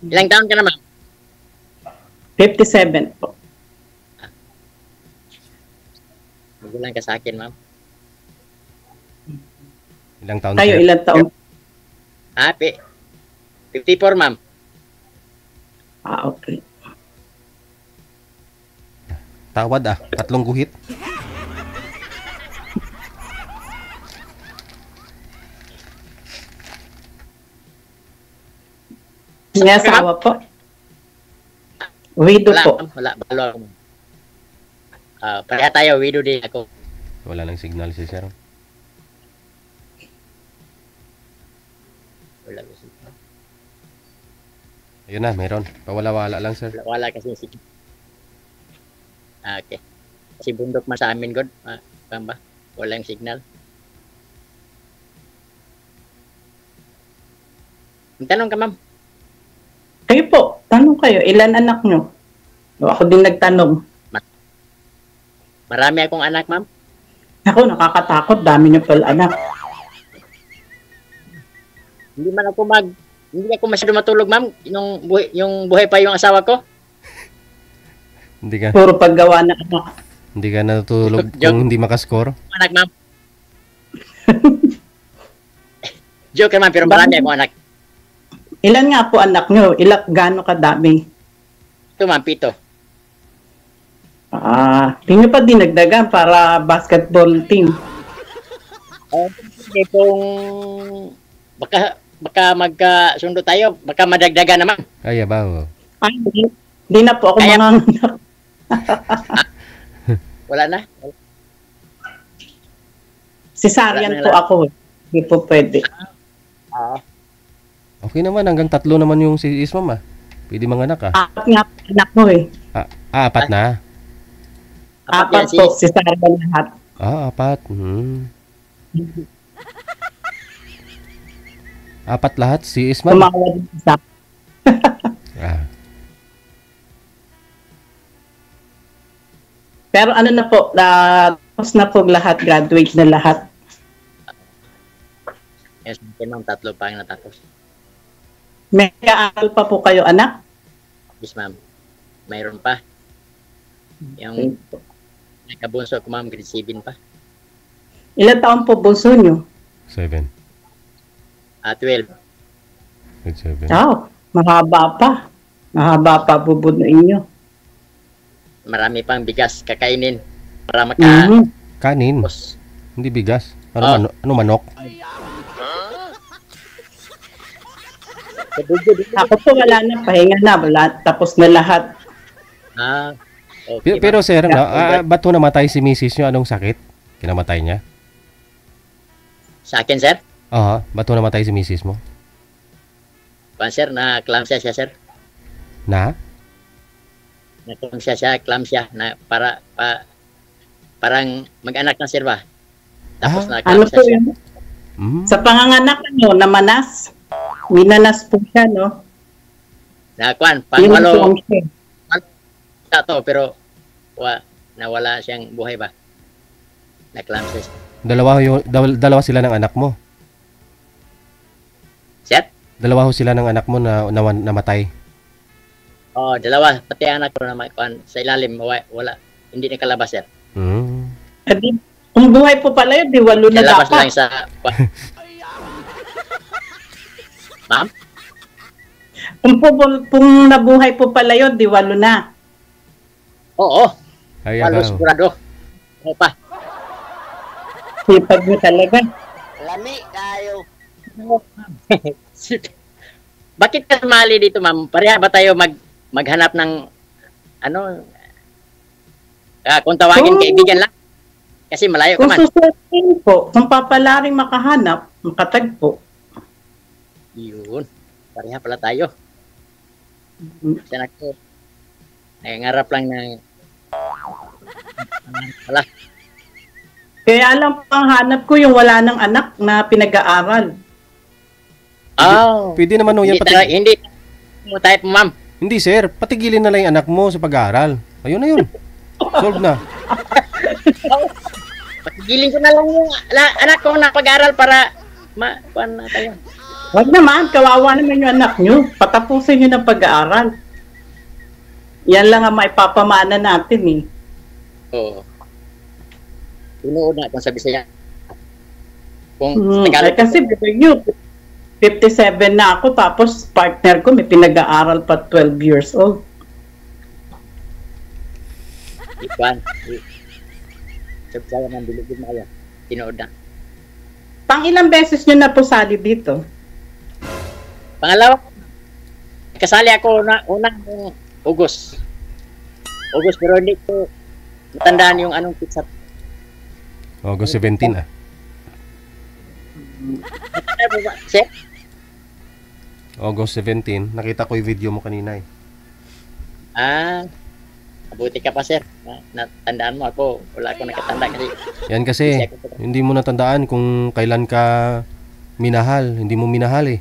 Ilang taon ka na, ma'am? 57 po. Magulang ka sa akin, ma'am. Ilang taon Kayo, sir? ilang taon? Happy. 54, ma'am. Okay. Tawad 3 guhit. May asawa po? Widow Wala, po. ma'am. Wala. Balo ako, ma'am. Pareha tayo. Widow din ako. Wala nang signal si sir. Wala. Ayun na, meron. Pawala-wala lang sir. Wala kasi signal. Okay. Kasi bundok man sa amin, God. Pang ba? Walang signal. Tanong ka, ma'am. Kayo po, tanong kayo, ilan anak nyo? Ako din nagtanong. Marami akong anak, ma'am. Ako, nakakatakot, dami nyo pala anak. Hindi ako masyado matulog, ma'am. Yung buhay pa yung asawa ko. Hindi Puro paggawa na anak. Hindi ka natutulog Joke. kung hindi makascore. Anak, ma'am. Joke naman, pero marami akong anak. Ilan nga po anak nyo? Gaano kadami? Ito, ma'am, 7. Di nyo pa dinagdagan para basketball team. Kasi kung baka magkasundo tayo, baka madagdagan naman. Ay, abaw. Hindi na po ako Kaya- manganganak. Wala na. Cesarean Wala po na. ako. Hindi po pwede. Okay naman, hanggang 3 naman yung si Ismam Pwede manganak 4 nga po anak mo eh. 4 na. 4 po, cesarean lahat. 4. 4 lahat si Ismam. Tumawad din sa Pero ano na po, tapos na po lahat, graduate na lahat. Yes, ma'am, 3 pa ang natapos. May kaaral pa po kayo, anak? Yes, ma'am. Mayroon pa. Yung nakabunso ko, ma'am, grade 7 pa. Ilan taon po bunso nyo? 7. 12. Grade 7. Mahaba pa. Mahaba pa bubunuin nyo. Marami pang bigas kakainin para Kanin, makapos. hindi bigas. Ano manok? Ako po wala na, pahinga na. Wala, tapos na lahat. Okay, Pero sir, ba't ho namatay si misis nyo? Anong sakit? Kinamatay niya? sa akin, sir? Ba't ho namatay si misis mo? Sir, na-clamsia siya, sir. Na? Na-clamsia na parang mag-anak na, sir, ba? Tapos Ano na-clamsia po siya. yun? Sa panganganak nyo, namanas? Minanas po siya, no? Pang Yun walo po siya. to, pero nawala siyang buhay ba? Na-clamsia siya. Dalawa sila ng anak mo. Sir? Dalawa ho sila ng anak mo na namatay. Dalawa. Pati anak ko na sa ilalim, wala. Hindi nakalabas, sir. Kung buhay po pala yun, di 8 na Nalabas dapat. lang sa... Ma'am? Kung nabuhay po pala yun, di 8 na. Oo. Ay, Walo abaw. sigurado. Ano pa? Sipag nyo talaga. Lami tayo. Bakit ka sumali dito, ma'am? Pareha ba tayo maghanap ng kung tawagin kaibigan lang? Kasi malayo ka Kung man. susutin po, kung papalaring makahanap, makatagpo. Yun. Pareha pala tayo. Sana ko. Nangangarap lang na wala. Kaya alam pang hanap ko yung wala ng anak na pinag-aaral. Pwede naman ho yan. Hindi mo type, ma'am. Hindi sir, patigilin na lang yung anak mo sa pag-aaral. Ayun na yun. Solve na. Patigilin ko na lang yung anak ko na pag-aaral para kuan na tayo. Wag naman, kawawa naman yung anak nyo. Patapusin nyo ng pag-aaral. Yan lang ang maipapamana natin eh. Oo. Tinuod na kung sabi siya. Kung Ay, kasi nyo, 57 na ako, tapos partner ko may pinag-aaral pa 12 years old. Ipan. Sabi siya ng bilog na kaya. Tinuod na. Pang ilang beses nyo na po sali dito? Pangalawa, kasali ako unang August. August, pero hindi ko matandaan yung anong pizza. August 17 ah. Matanda mo ba, sir? August 17. Nakita ko yung video mo kanina eh. Mabuti ka pa, sir. Natandaan mo ako. Wala akong nakatanda kasi. Yan kasi, hindi mo natandaan kung kailan ka minahal. Hindi mo minahal eh.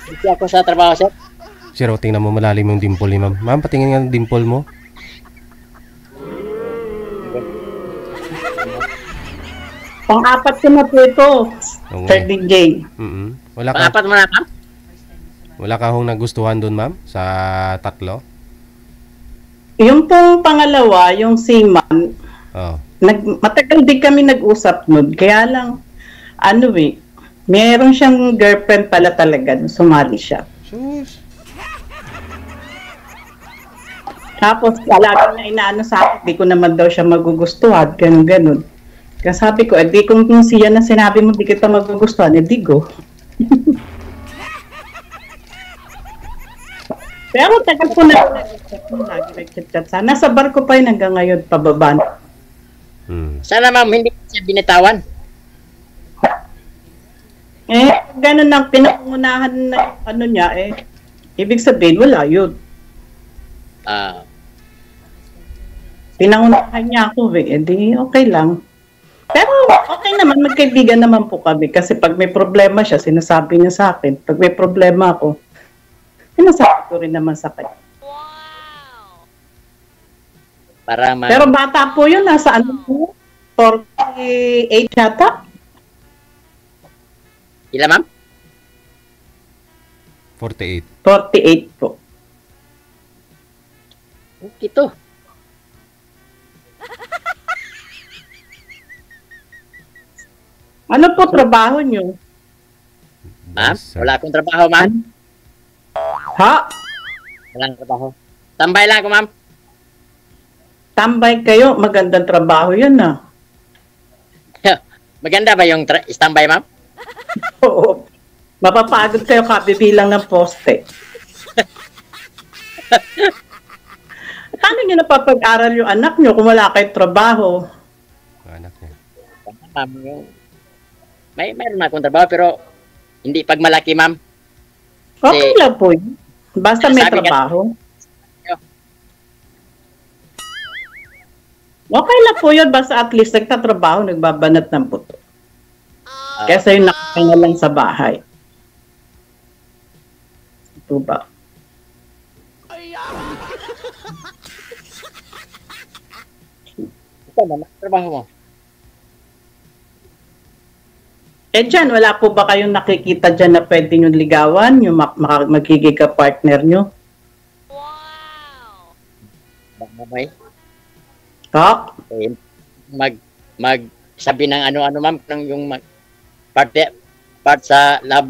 Hindi ako sa trabaho, sir. Sir, tingnan mo malalim yung dimple ni ma'am. Ma'am, patingin nga ng dimple mo. Pang-apat ko na po ito, Oo. Sir DJ. Wala ka, Pangapat mo na, ma'am? wala ka hong nagustuhan doon, ma'am? Sa tatlo? Yung pong pangalawa, yung seaman, Oo. matagal din kami nag-usap nun. Kaya lang, meron siyang girlfriend pala talaga, sumali siya. Sus. Tapos, lagi na inaano sa akin, di ko naman daw siya magugustuhan, ganun. Kaya sabi ko, di kung siya na sinabi mo, di kita magugustuhan, di go. Pero tagal po na lagi nag-chat. Sana sa bar ko pa yun hanggang ngayon, pababa na. Sana, ma'am, hindi siya binitawan. Ganun ang pinangunahan na niya, ibig sabihin, wala yun. Pinangunahan niya ako, di okay lang. Pero okay naman, magkaibigan naman po kami kasi pag may problema siya, sinasabi niya sa akin. Pag may problema ako, sinasabi ko rin naman sa kanya. Pero bata po yun, nasa ano po? 48 yata? Ilan, ma'am? 48. 48 po. Ito. Ano po trabaho niyo? Ma'am? Yes, sir. Wala akong trabaho, ma'am. Ha? Walang trabaho. Tambay lang ako, ma'am. Tambay kayo, magandang trabaho yun ah. Maganda ba yung standby, ma'am? Oo. Mapapagod kayo kabibilang ng poste. Paano nyo napapag-aral yung anak nyo kung wala kayong trabaho? Anak niya. Ma'am, mayroon na akong trabaho pero hindi pag malaki, ma'am. Okay lang po yun. Basta may trabaho. Okay lang po yun. Basta at least nagtatrabaho, nagbabanat ng buto. Kesa yung nakahinga lang sa bahay. Ito ba? Ito naman, trabaho mo. Dyan, wala po ba kayong nakikita dyan na pwede nyo ligawan, yung magiging ka-partner nyo? Baka may sabi ng ano-ano, ma'am, yung part sa love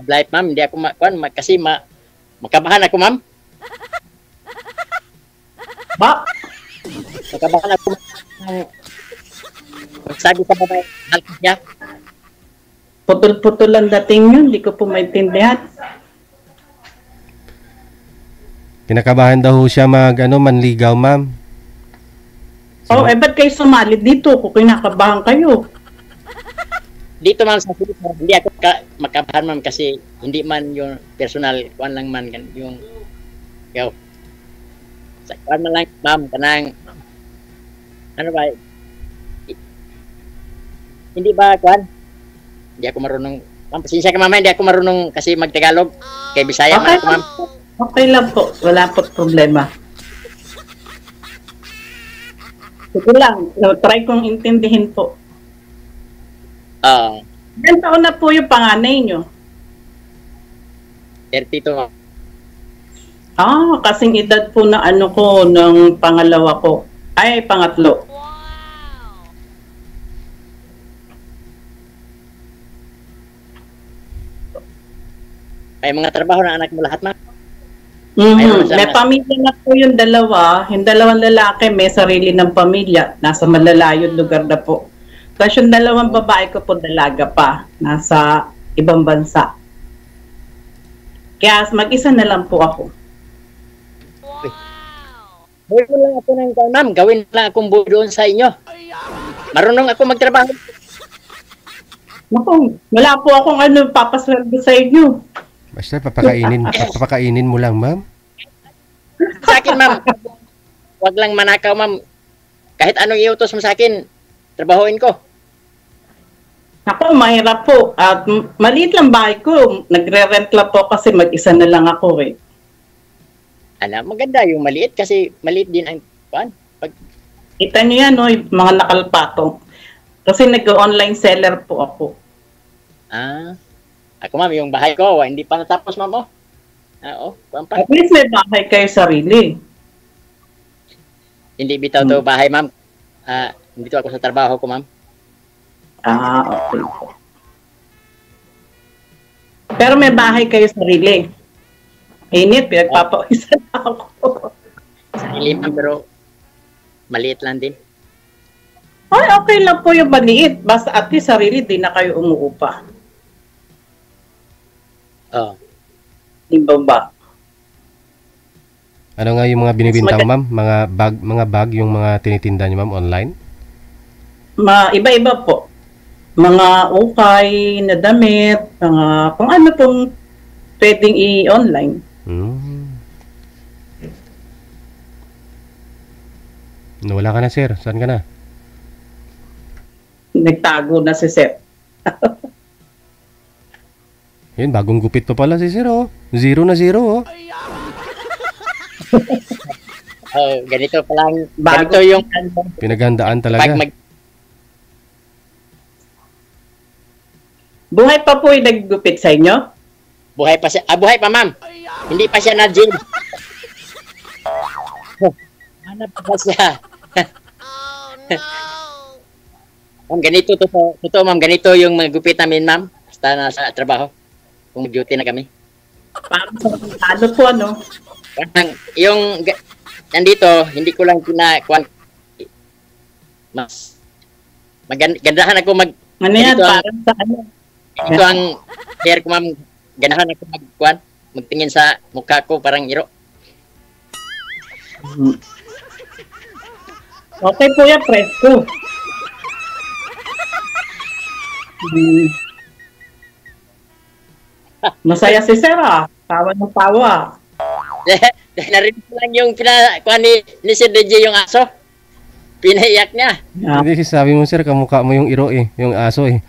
life, ma'am, hindi ako kasi makabahan ako, ma'am. Makabahan ako, magsabi sa babae, halkas niya. Putol-putol ang dating yun, hindi ko po maintindihan. Kinakabahan daw siya manligaw, ma'am. Ba't kayo sumali dito kung kinakabahan kayo? Dito, ma'am, sa Philippines, hindi ako makabahan, ma'am, kasi hindi man yung personal, kuwan lang man, yung sa kuwan man lang, ma'am, kanang, ano ba, hindi ba, kuwan? Hindi ako marunong, ma'am, pasensya ka, ma'am, hindi ako marunong kasi mag-Tagalog, kay Bisaya, Okay, ma'am. Okay lang po, wala po problema. Sige lang, try kong intindihin po. Ilan taon na po yung panganay nyo? 32, ma'am. Kasing edad po na ano ko ng pangalawa ko. Ay, pangatlo. May mga trabaho na anak mo lahat, ma'am? May pamilya na po yung dalawa. Yung dalawang lalaki may sarili ng pamilya. Nasa malalayong lugar na po. Tapos yung dalawang babae ko po dalaga pa. Nasa ibang bansa. Kaya mag-isa na lang po ako. Gawin mo lang ako ng ma'am. Gawin lang akong buo doon sa inyo. Marunong ako magtrabaho. Naku, wala po akong papasweldo sa inyo. Basta papakainin mo lang, ma'am. Sa akin, ma'am. Huwag lang manakaw, ma'am. Kahit anong iutos mo sa akin, trabahuin ko. Ako, mahirap po. At maliit lang bahay ko. Nagre-rent lang po kasi mag-isa na lang ako eh. Maganda yung maliit kasi maliit din ang Kita nyo yan, no, yung mga nakalpatong. Kasi nag-online seller po ako. Ako, ma'am, yung bahay ko, hindi pa natapos, ma'am, oh. At least may bahay kayo sarili. Hindi bitaw to bahay, ma'am. Dito ako sa trabaho ko, ma'am. Okay po. Pero may bahay kayo sarili. Init, pinagpapawisan ako. Sarili, ma'am, pero maliit lang din. Ay, okay lang po yung maliit. Basta at least sarili, di na kayo umuupa. Di ba? Ano nga yung mga binibintang, ma'am? Mga bag yung mga tinitinda niyo, ma'am, online? Iba-iba po. Mga ukay na damit, kung ano pong pwedeng i-online. Nawala ka na, sir. Saan ka na? Nagtago na si Sir. Yun, bagong gupit pa pala si sir, oh. 0 na 0, oh. Ganito pa lang. Ganito yung pinaghandaan talaga. Buhay pa po yung naggupit sa inyo? Buhay pa siya. Buhay pa, ma'am. Hindi pa siya na-jail. Hanap pa siya. Ma'am, ganito to. Totoo, ma'am. Ganito yung mga gupit namin, ma'am. Basta nasa trabaho. Kung duty na kami. Parang sa po, ano? Yung nandito, hindi ko lang mas magandahan ako ano yan? Parang sa ano? Ito ang hair ko, ma'am. Ganahan ako magtingin sa mukha ko, parang iro. Okay po yan, presko. Masaya si Sir, tawa ng tawa. Narinig ko lang yung ni Sir DJ yung aso. Pinaiyak niya. Hindi, sabi mo, sir, kamukha mo yung iro eh, yung aso eh.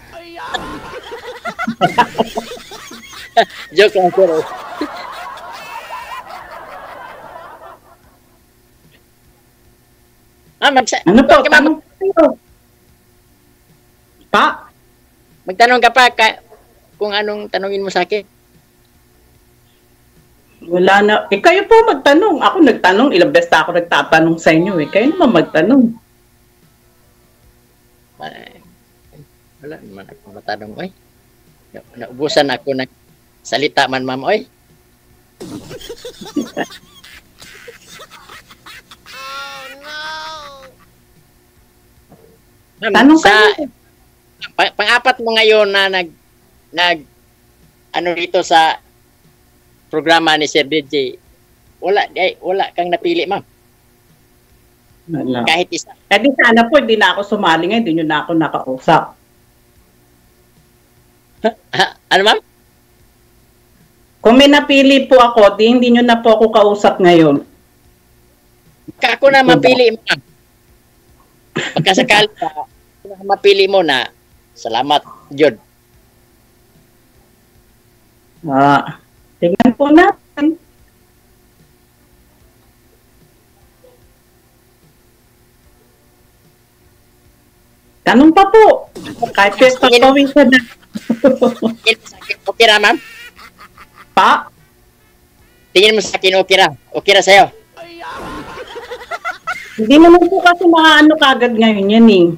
Joke lang, sir. Ano po? Tanong kayo. Pa? Magtanong ka pa kung anong tanongin mo sa akin. Wala na. Kayo po magtanong. Ako nagtanong. Ilang beses na ako nagtatanong sa inyo eh. Kayo naman magtanong. Wala naman ako matanong, oy. Naubusan ako ng salita man, ma'am, oy. Ma'am, Tanong kayo. Pang-apat mo ngayon na ano dito sa programa ni Sir DJ, wala kang napili, ma'am. Wala. Kahit isa. Di sana po, hindi na ako sumali ngayon, hindi nyo na ako nakausap. Ano, ma'am? Kung may napili po ako, hindi nyo na po ako kausap ngayon. Ako na mapili, ma'am. Pagkasakali ka, mapili mo na, salamat, Jod. Tingnan po natin. Tanong pa po. Kahit pesta pawisan na. Okay ra, ma'am? Pa? Tingin mo sa akin, okay ra. Okay ra sa'yo. Hindi naman po kasi ano kagad ngayon yan eh.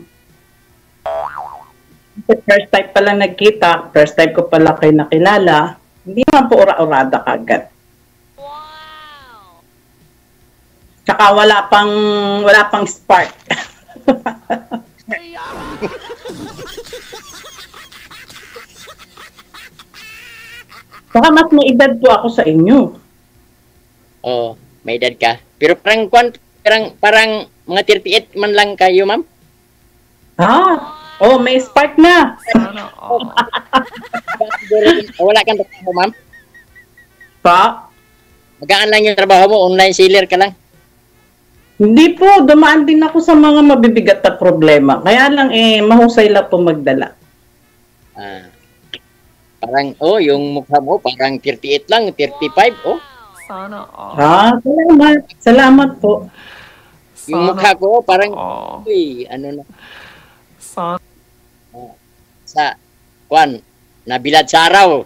First time pa lang nagkita, first time ko pala kayo nakilala, hindi naman po ura-urada kagad. Wow! Tsaka wala pang spark. Saka mas may edad po ako sa inyo. Oo, may edad ka. Pero parang mga 38 man lang kayo, ma'am. May spark na. Wala kang trabaho, ma'am? Pa? Magaan lang yung trabaho mo, online seller ka lang. Hindi po, dumaan din ako sa mga mabibigat na problema. Kaya lang mahusay lang po magdala. Parang, yung mukha mo, parang 38 lang, 35, Sana salamat. Salamat po. Yung mukha ko, parang, ano na. Sana. Nabilad sa araw.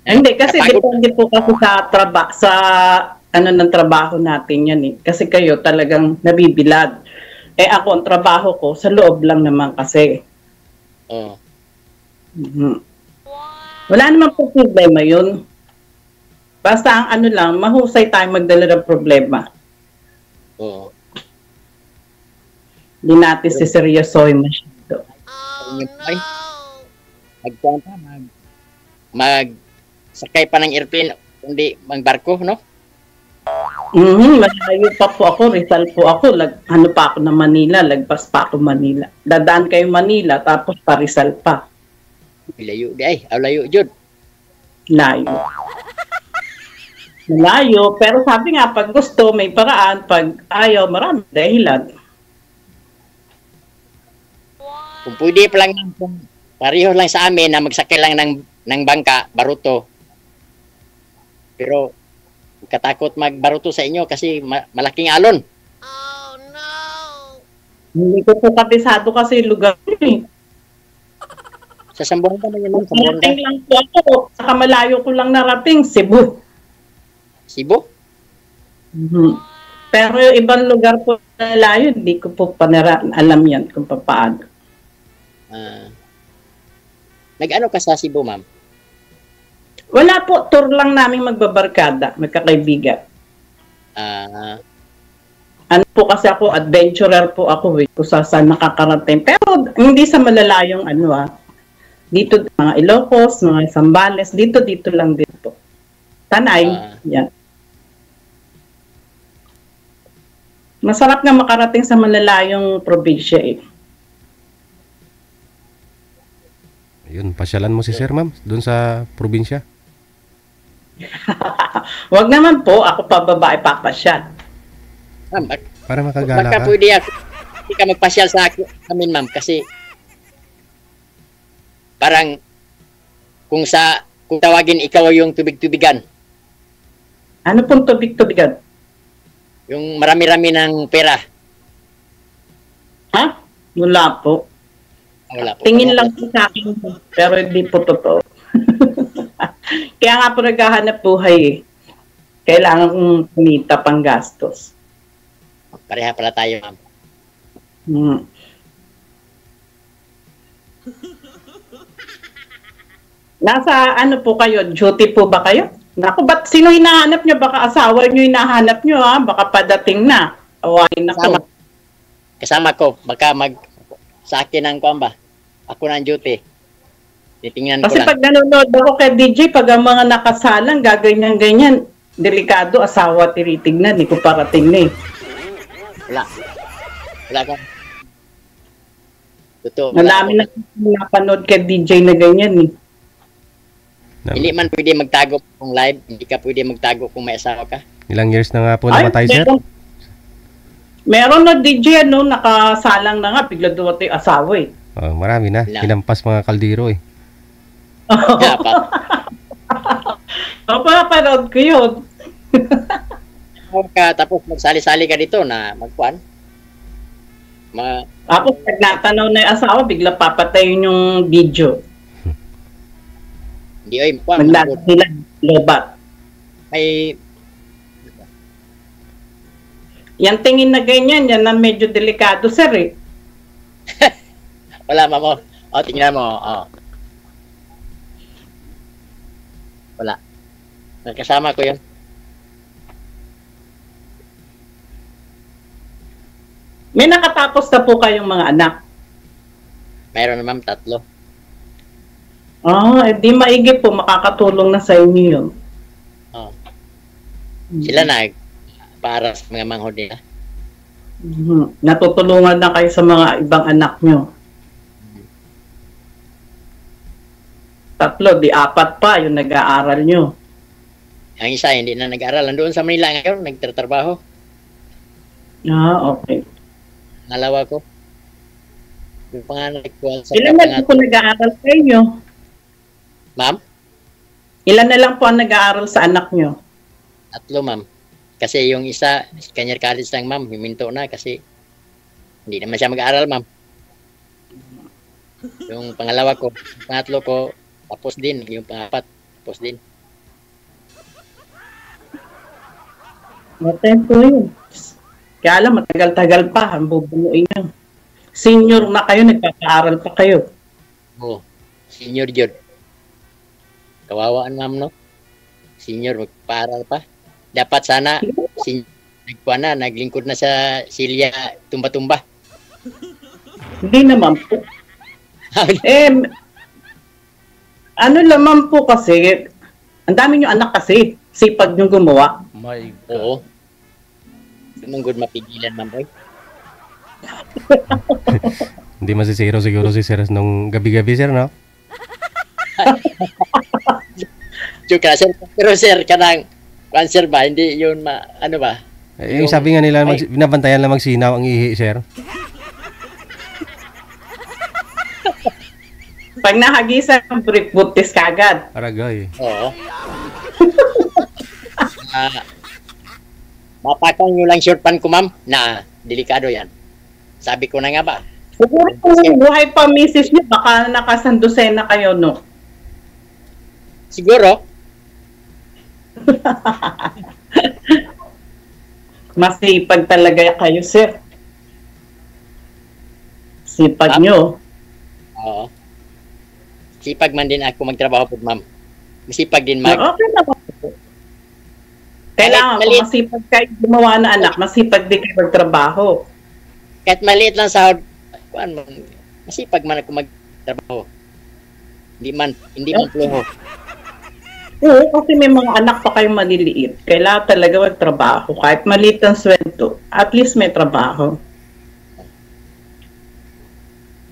Hindi, kasi depende po kasi sa ng trabaho natin yan eh. Kasi kayo talagang nabibilad. Ako, ang trabaho ko, sa loob lang naman kasi. Wala naman po problema yun. Basta ang lang, mahusay tayo magdala ng problema. Hindi natin siseryosohin masyado. Magsakay pa ng airplane, kundi magbarko, no? Malayo pa po ako, Rizal po ako. Pa ako ng Manila, lagpas pa ako Manila. Dadaan kayo Manila, tapos pa Rizal pa. Layo di ay, layo jud. Malayo, pero sabi nga, pag gusto, may paraan. Pag ayaw, marami dahilan. Kung pwede pa lang, pareho lang sa amin na magsakay lang ng bangka, baruto. Pero, katakot magbaruto sa inyo kasi malaking alon. Oh, no! Hindi ko po kabisado kasi lugar eh. Sa Sambuanga naman yun, Sambuanga. Narating lang po ako. Saka malayo ko lang narating, Cebu. Cebu? Pero yung ibang lugar po na layo, hindi ko po alam yan kung paano. Nag-ano ka sa Cebu, ma'am? Wala po, tour lang namin magbabarkada, magkakaibigan. Ano po kasi ako, adventurer po ako kung saan nakakarating. Pero hindi sa malalayong dito mga Ilocos, mga Zambales, dito lang din po. Tanay, yan. Masarap nga makarating sa malalayong probinsya eh. Yun, pasyalan mo si Sir, ma'am, doon sa probinsya. Wag naman po, ako pa babae papasyal. Ma'am, Para makagala baka ka. pwede hindi ka magpasyal sa amin, ma'am, kasi parang kung tawagin ikaw yung tubig-tubigan. Ano pong tubig-tubigan? Yung marami-rami ng pera. Ha? Wala po. Wala po. Tingin lang po sa akin, pero hindi po totoo. Kaya nga po naghahanap buhay eh. Kailangan kong kumita pang gastos. Pareha pala tayo, ma'am. Nasa po kayo? Duty po ba kayo? Naku, ba't sino hinahanap nyo? Baka asawa nyo hinahanap nyo ha? Baka padating na. Awain ako. Kasama ko. Baka sa akin ang kuwan ba? Ako na ang duty. Titingnan ko Kasi lang. pag nanonood ako kay DJ, pag ang mga nakasalang, gaganyan-ganyan, delikado, asawa tinitignan, hindi ko parating na eh. Wala ka. Totoo. Malami na napanood kay DJ na ganyan eh. Hindi man pwede magtago kung live. Hindi ka pwede magtago kung may asawa ka. Ilang years na nga po namatay, Sir? Meron na DJ nakasalang na nga, bigla dumating asawa eh. Marami na. Hinampas mga kaldero eh. Papanood ko yun. Tapos magsali-sali ka dito na magkuhan. Tapos pag natanaw na yung asawa, bigla papatayin yung video. Hindi, oy, kuwan, Nagdadahilan, lobat. may, Yan tingin na ganyan, yan na medyo delikado, sir eh. wala, ma'am, tingnan mo, Wala. Kasama ko yun. May nakatapos na po kayong mga anak. Mayroon na, ma'am, 3. Di maigi po, makakatulong na sa inyo yun. Oh. Sila para sa mga manghod nila. Natutulungan na kayo sa mga ibang anak nyo. 3, di 4 pa yung nag-aaral nyo. Ang isa, hindi na nag-aaral. Nandoon sa Manila ngayon, nagtatrabaho. Okay. Nalawa ko. Yung panganay ko sa Ilan na po nag-aaral sa inyo? Ma'am? Ilan na lang po ang nag-aaral sa anak nyo? 3, ma'am. Kasi yung isa, kanyar college lang, ma'am. Huminto na kasi hindi naman siya mag-aaral, ma'am. Yung pangalawa ko, yung pangatlo ko, tapos din. Yung pangapat, tapos din. Maten po yun. Kaya alam, matagal-tagal pa ang bubunuin nyo. Senior na kayo, nagpapaaral pa kayo. Oo. Senior yun. Kawawaan, ma'am, no? Senior, magpaaral pa. Dapat sana, naglingkod na sa Silya tumba-tumba. Hindi naman po. Ano naman po kasi, ang dami nyo anak kasi, sipag nyo gumawa. My God. Oo. Sumunggod mapigilan, ma'am, boy. Hindi masisiro siguro si Sir nung gabi-gabi, Sir, no? Joke, sir. Pero sir, kanang cancer ba? Hindi yun ano ba? Yung sabi nga nila, binabantayan lang magsinaw ang ihi, Sir. Pag nahagisan, brief butis kagad. Aragay. Oo. Mapakang nyo lang short pan ko, ma'am, na delikado yan. Sabi ko na nga ba? Siguro kung buhay pa misis nyo, baka nakasandosena kayo, no? Siguro. Masipag talaga kayo, sir. Sipag nyo. Oo. Sipag man din ako magtrabaho po, ma'am. Masipag din Okay naman po. Kailangan kung masipag kayo gumawa na anak, masipag din kayo magtrabaho. Kahit maliit lang sahod, masipag man ako magtrabaho. Hindi man pluho. Oo, kasi may mga anak pa kayong maliliit. Kailangan talaga magtrabaho. Kahit maliit ang sweldo, at least may trabaho.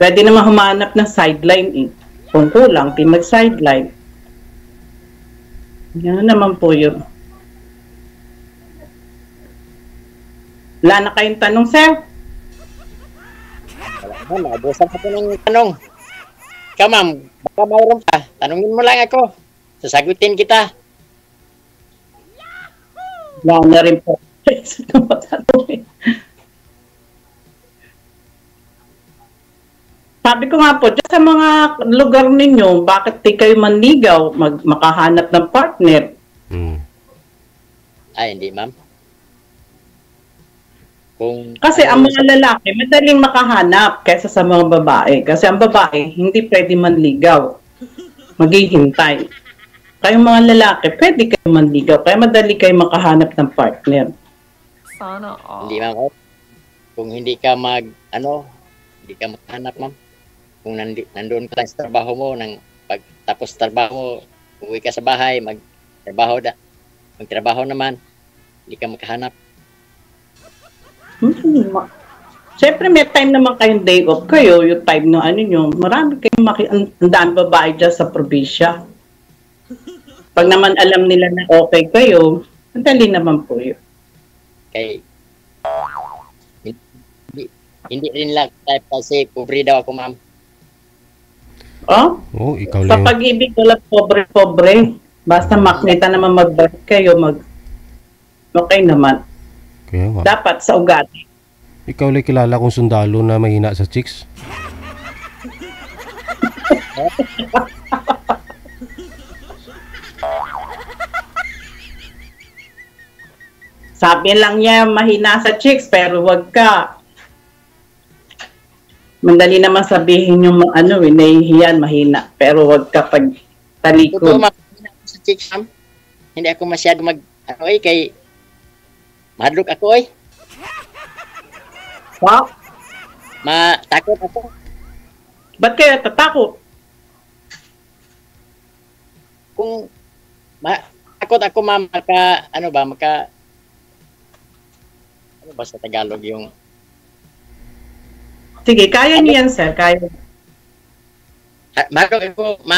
Pwede naman humanap ng sideline eh. Kung kulang, di mag-sideline. Yan naman po yun. Wala na kayong tanong, sir? Wala, naubusan ako ng tanong. Ikaw, ma'am, baka mayroon pa. Tanungin mo lang ako. Sasagutin kita. Wala na rin po. Sabi ko nga po, dyan sa mga lugar ninyo, bakit di kayo manligaw, makahanap ng partner? Ay, hindi, ma'am. Kasi ang mga lalaki, madaling makahanap kaysa sa mga babae. Kasi ang babae, hindi pwede manligaw. Maghihintay. Kayong mga lalaki, pwede kayo manligaw. Kaya madali kayo makahanap ng partner. Sana all. Hindi, ma'am. Kung hindi ka hindi ka makahanap, ma'am. Kung nandoon ka lang sa trabaho mo, pagtapos trabaho mo, uwi ka sa bahay, magtrabaho naman, hindi ka makahanap. Siyempre may time naman kayong day off kayo, yung time na nyo, marami kayong ang dami babae dyan sa probinsya. Pag naman alam nila na okay kayo, madali naman po yun. Kay hindi rin lang type kasi pobre daw ako, ma'am. Oh, ikaw Sa lang. pag-ibig wala pobre-pobre. Basta makita naman mag-birth kayo, okay naman. Kaya nga. Dapat sa ugali. Ikaw lang kilala kong sundalo na mahina sa chicks. Sabi lang niya, mahina sa chicks, pero wag ka. Mandali naman sabihin yung ano, nahihiyan, mahina. Pero wag ka pag Totoo, talikod. ma'am. Hindi ako sa chicks, ma'am. Hindi ako masyado ano kay mahadlok ako Wow, matakot ako. ba't kayo tatakot? Kung takot ako, ma'am, ano ba sa Tagalog yung Sige, kaya niyo yan, sir. Kaya.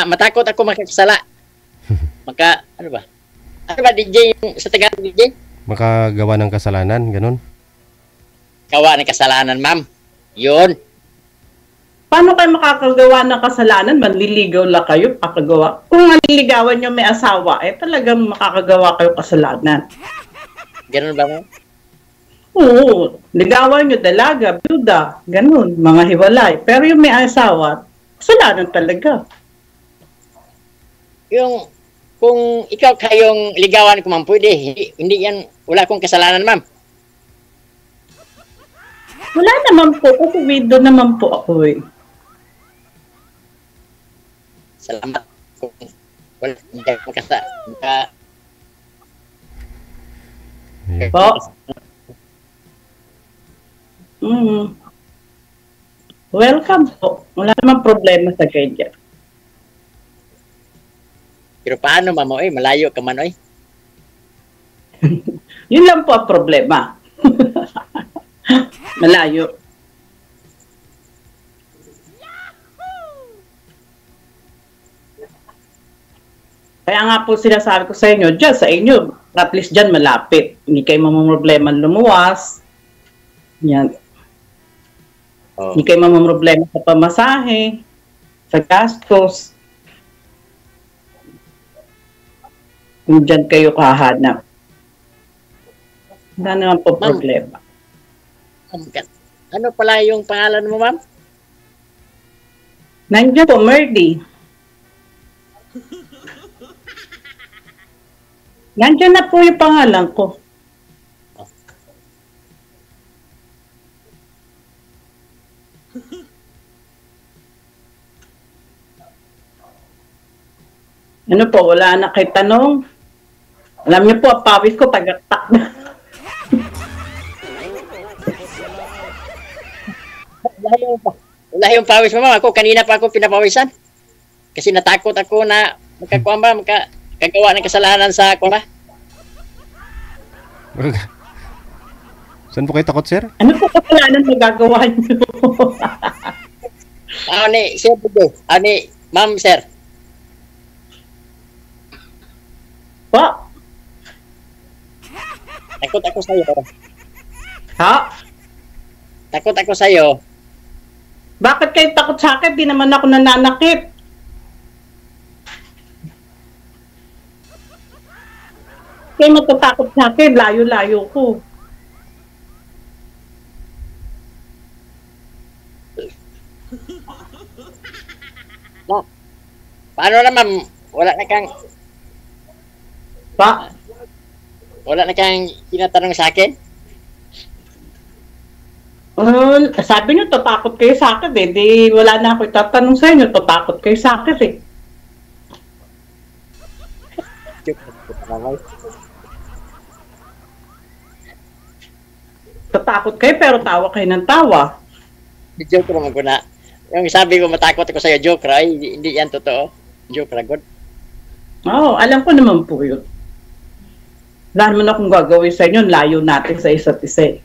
matakot ako makakasala. Ano ba? Ano ba, DJ, yung sa Tagalog, DJ? Makagawa ng kasalanan, ganun. Gawa ng kasalanan, ma'am. Yun. Paano kayo makakagawa ng kasalanan? Manliligaw lang kayo, pakagawa. Kung manliligawan niyo may asawa, talagang makakagawa kayo kasalanan. Ganun ba, ma'am? Oo, ligawan nyo dalaga, byuda, ganun, mga hiwalay. Pero yung may asawa, kasalanan talaga. Yung, kung ikaw kayong ligawan ko, ma'am, pwede. Hindi yan, wala akong kasalanan, ma'am. Wala naman po, kasi widow naman po ako eh. Salamat. Kung wala akong kasalanan. Yeah. Po. Welcome po. Wala naman problema sa ganyan. Pero paano, ma'am, malayo ka man, Yun lang po ang problema. Malayo. Kaya nga po sinasabi ko sa inyo, dyan sa inyo, at least dyan malapit. Hindi kayo mamamroblema lumuwas. Yan. Oh. Hindi kayo mamamroblema sa pamasahe, sa gastos. Kung dyan kayo kahanap. Wala naman po problema. Ano pala yung pangalan mo, ma'am? Nandiyan po, Merdy. Nandiyan na po yung pangalan ko. Ano po, wala na kayo tanong? Alam niyo po, ang pawis ko, tagaktak na. Wala yung pawis mo, ma'am. Ako, kanina pa ako pinapawisan. Kasi natakot ako na magkagawa ng kasalanan sa ako na. Saan po kayo takot, sir? Ano po kasalanan magagawa niyo? Sir, ma'am, sir. Po? Takot ako sa'yo. Ha? Takot ako sa'yo. Bakit kayo takot sa akin? Di naman ako nananakit. Kayo matatakot sa akin, layo-layo ko. Paano naman, wala na kang tinatanong sa akin? Sabi niyo, tatakot kayo sa akin eh. Di wala na ako itatanong sa inyo, tatakot kayo sa akin eh. Tatakot kayo pero tawa kayo ng tawa. Joke naman ko na. Yung sabi ko matakot ako sa'yo, joke ra. Hindi yan totoo. Joke ra, God. Oo, alam ko naman po yun. Wala naman akong gagawin sa inyo, layo natin sa isa't isa.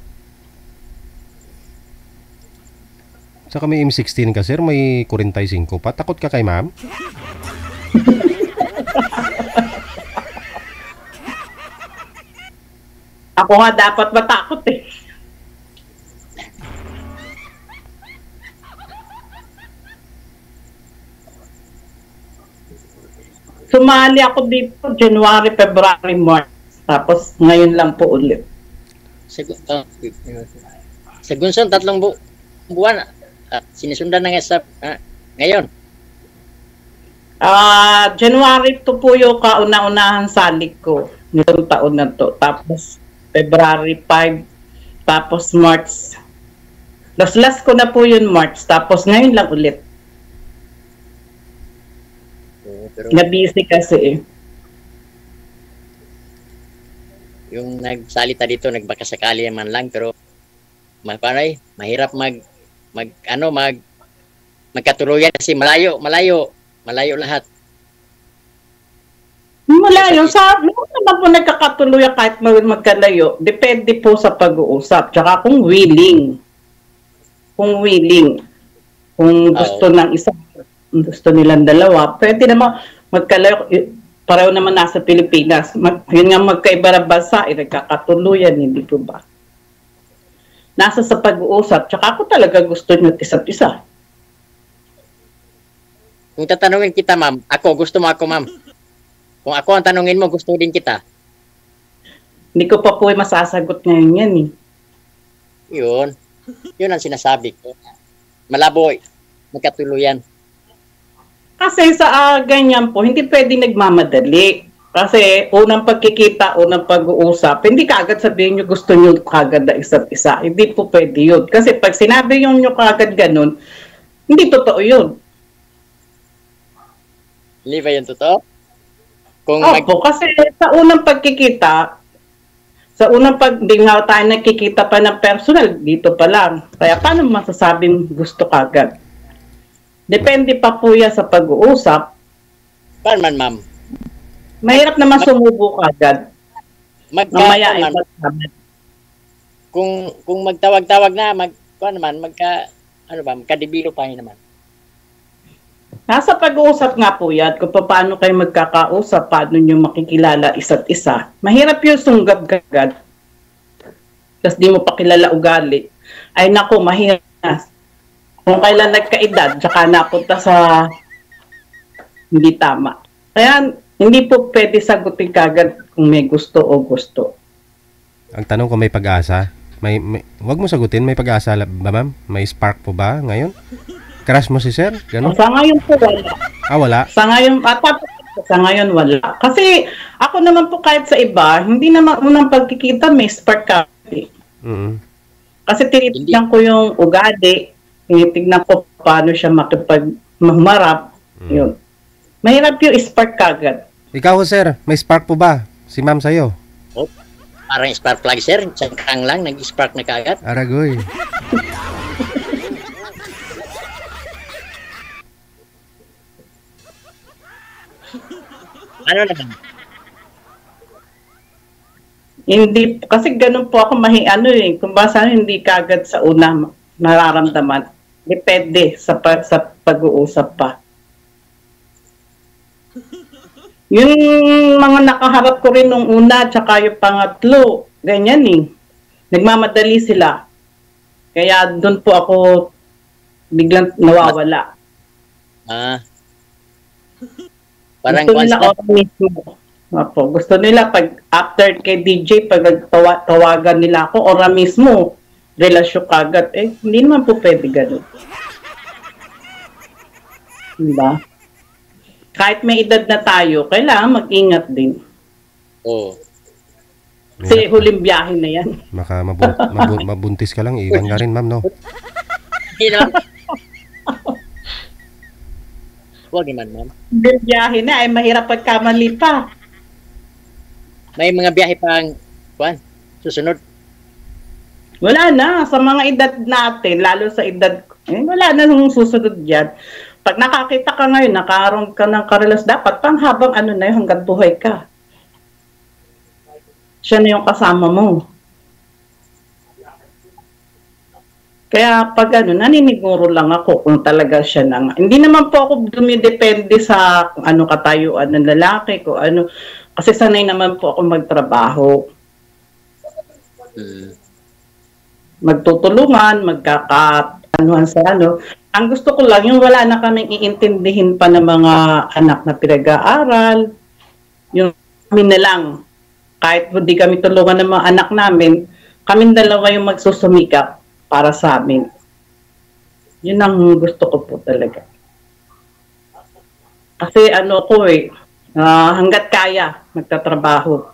Saka may M16 ka, sir. May 45 pa. Takot ka kay ma'am? Ako nga dapat matakot eh. Sumali ako dito January, February, March. Tapos ngayon lang po ulit. Sa Gunson, 3 buwan. Sinisundan na nga sa ngayon. January to po yung kauna-unahan salik ko. Nitong taon na to. Tapos February 5, tapos March. Last ko na po yun March, tapos ngayon lang ulit. Pero Na-busy kasi eh. yung nagsalita dito, nagbakasakali man lang, pero paano mahirap magkatuluyan kasi malayo lahat. Malayo. Naman po nagkakatuloy kahit magkalayo. Depende po sa pag-uusap. Tsaka kung willing. Kung gusto ng isa, gusto nilang dalawa, pwede naman magkalayo. Pareho naman nasa Pilipinas. Yun nga magkaiba ng bansa, nagkakatuluyan, hindi po ba? Nasa sa pag-uusap. Tsaka ako talaga gusto nyo isa't isa. Kung tatanungin kita, ma'am, gusto mo ako, ma'am. Kung ako ang tanungin mo, gusto din kita. Hindi ko pa po masasagot ngayon yan eh. Yun ang sinasabi ko. Malabo, magkatuluyan. Kasi sa ganyan po, hindi pwedeng nagmamadali. Kasi unang pagkikita, unang pag-uusap, hindi kagad sabihin nyo gusto nyo kagad na isa't isa. Hindi po pwede yun. Kasi pag sinabi nyo kagad ganun, hindi totoo yun. Hindi ba yun totoo? Kasi sa unang pagkikita, di nga tayo nakikita pa ng personal, dito pa lang. Kaya paano masasabing gusto kagad? Depende pa po yan sa pag-uusap. Paano man, ma'am? Mahirap naman sumubo kagad. Mamaya ay magsabi. Kung magtawag-tawag na, magkadibilo pa rin naman. Nasa pag-uusap nga po yan, kung paano kayo magkakausap, paano nyo makikilala isa't isa. Mahirap yung sunggab kagad. Tapos di mo pa kilala ugali. Ay nako, mahirap na. Kung kailan nagkaedad, tsaka napunta sa hindi tama. Kaya hindi po pwede sagutin kagad kung may gusto o gusto. Ang tanong ko may pag-asa. Wag mo sagutin, may pag-asa ba ma'am? May spark po ba ngayon? Crush mo si sir? Ganun? Sa ngayon po wala. Wala? Sa ngayon wala. Kasi ako naman po kahit sa iba, hindi naman unang pagkikita may spark ka. Kasi tinitignan ko yung ugali, tinitignan ko paano siya makipagmamarap. Yun. Mahirap yung spark kagad. Ikaw sir, may spark po ba? Si ma'am sa'yo? Parang spark plug sir, tsakang lang, nag-spark na kagad. Aragoy. Ano naman? Hindi, kasi ganun po ako kung basta hindi kagad sa una nararamdaman. Depende sa pag-uusap pa. Yung mga nakaharap ko rin nung una, tsaka yung pangatlo, ganyan eh. Nagmamadali sila. Kaya doon po ako biglang nawawala. Parang gusto nila ako mismo. Gusto nila pag after kay DJ, pag tawagan nila ako, ora mismo, relasyon kagad. Hindi naman po pwede ganun. Diba? Kahit may edad na tayo, kailangan mag-ingat din. Kasi huling biyahe na yan. Maka mabuntis ka lang, iwan ka rin ma'am, no? Huwag naman, ma'am. Huling biyahe na, ay mahirap pagkamali pa. May mga biyahe pang susunod. Wala na. Sa mga edad natin, lalo sa edad, wala na nung susunod yan. Pag nakakita ka ngayon, nakaroon ka ng karelas, dapat pang habang hanggang buhay ka. Siya na yung kasama mo. Kaya pag naniniguro lang ako kung talaga siya na nga. Hindi naman po ako dumidepende sa katayuan ng lalaki ko. Kasi sanay naman po ako magtrabaho. Magtutulungan, Ang gusto ko lang, yung wala na kaming iintindihin pa ng mga anak na pinag-aaral. Yung kami na lang. Kahit hindi kami tulungan ng mga anak namin, kami dalawa yung magsusumikap para sa amin. Yun ang gusto ko po talaga. Kasi hanggat kaya, magtatrabaho.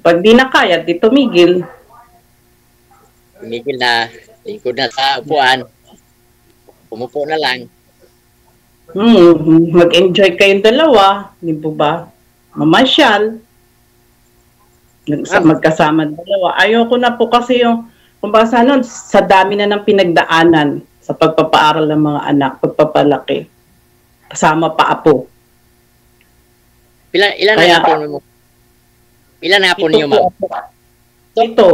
Pag di na kaya, di tumigil. Tumigil na, lingkod na sa upuan. Umupo na lang. Mag-enjoy kayong dalawa, di po ba? Mamasyal. Magkasama dalawa. Ayoko na po kasi yung, kung basa nun, sa dami na ng pinagdaanan sa pagpapaaral ng mga anak, pagpapalaki. Kasama pa apo. Ilan na hapon mo? Ilan na hapon niyo, ma'am? Ito.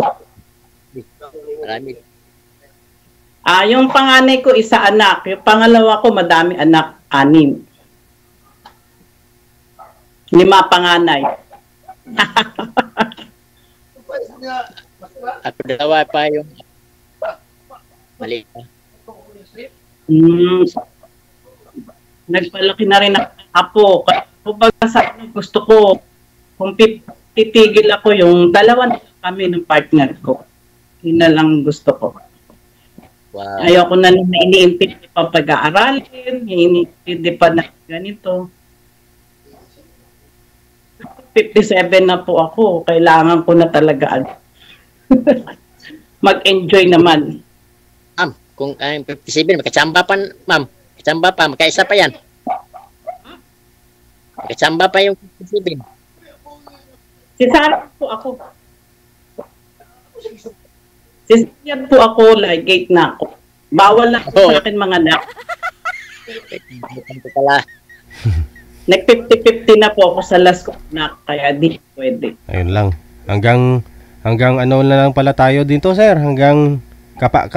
Marami. Yung panganay ko, isa anak. Yung pangalawa ko, madami anak, 6. 5 panganay. Ako dalawa pa yung mali pa. Nagpalaki na rin ako ng apo. Kumbaga sa gusto ko, kung titigil ako, yung dalawa na kami ng partner ko. Yun na lang gusto ko. Wow. Ayoko na iniintindi pa pag-aaralin, iniintindi pa na ganito. 57 na po ako, kailangan ko na talaga mag-enjoy naman. Ma'am, kung 57, makachamba pa, ma'am. Makachamba pa, makaisa pa yan. Makachamba pa yung 57. Sisarap po ako. Sisarap po ako, like, gate na ako. Bawal na sa akin mga anak. Nag-50-50 na po ako sa last ko na, kaya di pwede. Ayun lang. Hanggang ano na lang pala tayo dito, sir. Hanggang kapa.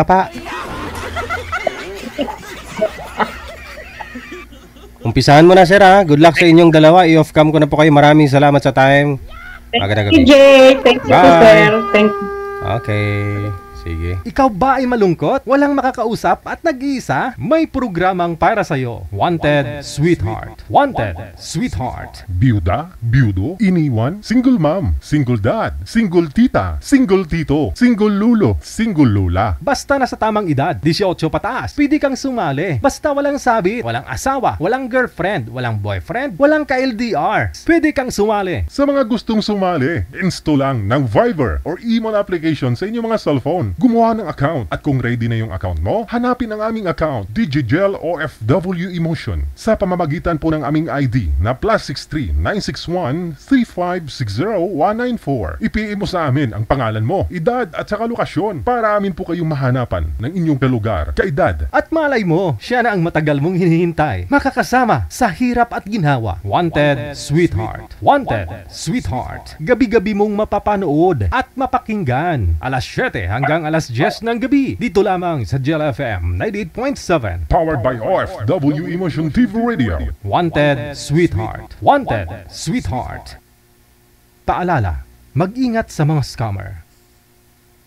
Umpisahan mo na, sir, ha. Good luck sa inyong dalawa. I-off cam ko na po kayo. Maraming salamat sa time. Thank you, Jay. Thank you, sir. Thank you. Okay. Sige. Ikaw ba ay malungkot? Walang makakausap at nag-iisa? May programang para sa'yo. Wanted Sweetheart. Wanted Sweetheart. Byuda, byudo, iniwan, single mom, single dad, single tita, single tito, single lulo, single lula. Basta nasa tamang edad, 18 pataas, pwede kang sumali. Basta walang sabit, walang asawa, walang girlfriend, walang boyfriend, walang ka-LDR. Pwede kang sumali. Sa mga gustong sumali, install lang ng Viber or email application sa inyong mga cellphone. Gumawa ng account at kung ready na yung account mo, hanapin ang aming account, Digigel OFW Emotion, sa pamamagitan po ng aming ID na +63 961 3560 194. I-PM mo sa amin ang pangalan mo, edad at saka lokasyon para amin po kayong mahanapan ng inyong kalugar, kaedad. At malay mo, siya na ang matagal mong hinihintay. Makakasama sa hirap at ginhawa. Wanted Sweetheart. Wanted Sweetheart. Gabi-gabi mong mapapanood at mapakinggan. Alas 7 hanggang alas 10 ng gabi. Dito lamang sa Gel FM 98.7. Powered by OFW Emotion TV Radio. Wanted Sweetheart. Wanted Sweetheart. Paalala, mag-ingat sa mga scammer.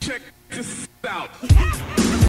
Check this out.